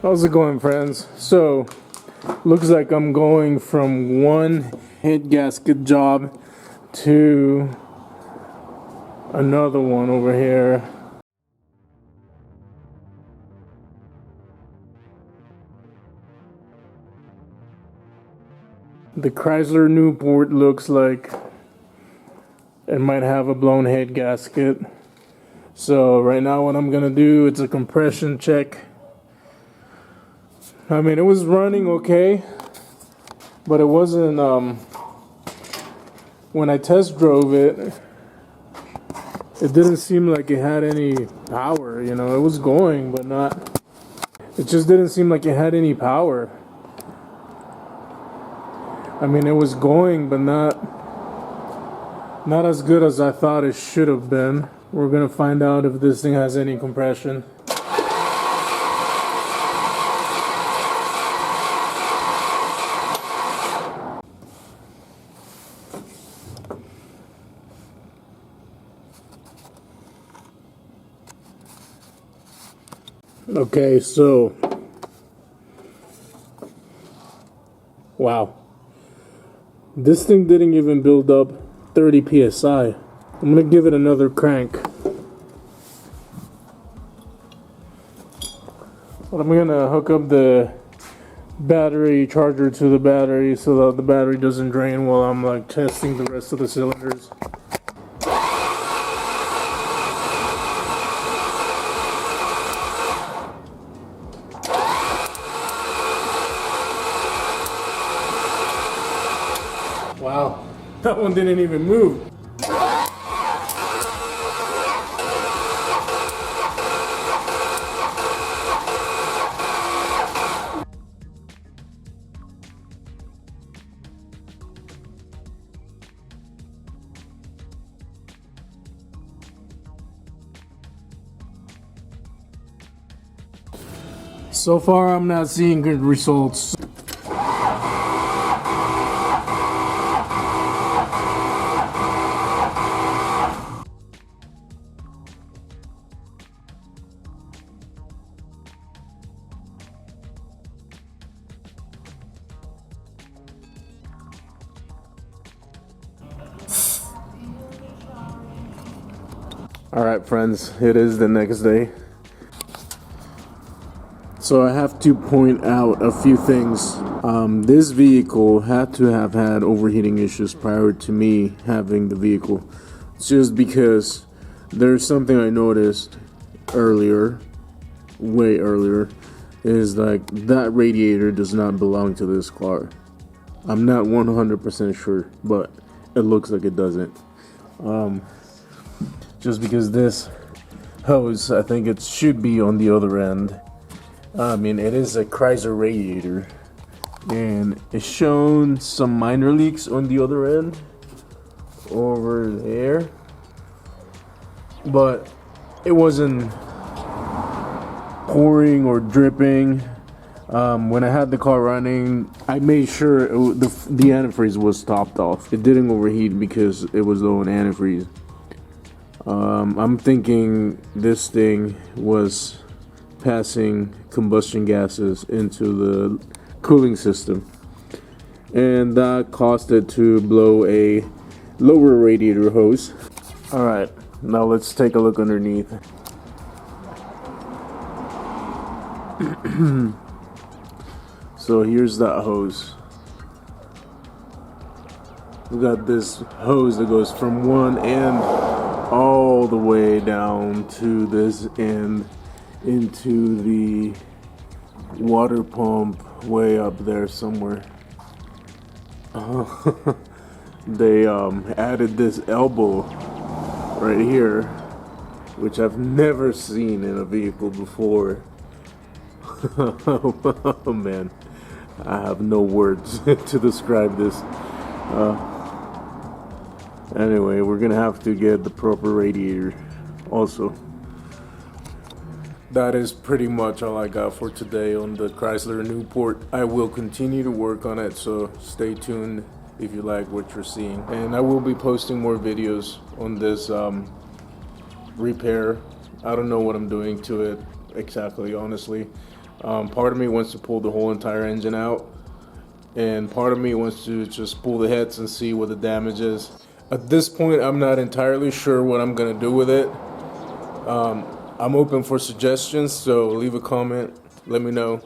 How's it going, friends? So, looks like I'm going from one head gasket job to another one over here. The Chrysler Newport looks like it might have a blown head gasket. So right now what I'm gonna do, it's a compression check. I mean, it was running okay, but it wasn't, when I test drove it, it didn't seem like it had any power, you know. It was going, but not, it just didn't seem like it had any power. I mean, it was going, but not as good as I thought it should have been. We're gonna find out if this thing has any compression. Okay, so wow, this thing didn't even build up 30 psi. I'm gonna give it another crank. But I'm gonna hook up the battery charger to the battery so that the battery doesn't drain while I'm like testing the rest of the cylinders. Wow, that one didn't even move. So far, I'm not seeing good results. All right, friends, it is the next day. So I have to point out a few things. This vehicle had to have had overheating issues prior to me having the vehicle. It's just because there's something I noticed earlier, way earlier, is like that radiator does not belong to this car. I'm not 100% sure, but it looks like it doesn't. Just because this hose, I think it should be on the other end. I mean, it is a Chrysler radiator, and it's shown some minor leaks on the other end over there, but it wasn't pouring or dripping. When I had the car running, I made sure the antifreeze was topped off. It didn't overheat because it was low on antifreeze. I'm thinking this thing was passing combustion gases into the cooling system, and that caused it to blow a lower radiator hose. Alright, now let's take a look underneath. So here's that hose. We got this hose that goes from one end all the way down to this end into the water pump way up there somewhere. They added this elbow right here, which I've never seen in a vehicle before. Oh man, I have no words to describe this. Anyway, we're gonna have to get the proper radiator also. That is pretty much all I got for today on the Chrysler Newport. I will continue to work on it, so stay tuned if you like what you're seeing. And I will be posting more videos on this repair. I don't know what I'm doing to it exactly, honestly. Part of me wants to pull the whole entire engine out, and part of me wants to just pull the heads and see what the damage is. At this point, I'm not entirely sure what I'm gonna do with it. I'm open for suggestions, so leave a comment, let me know.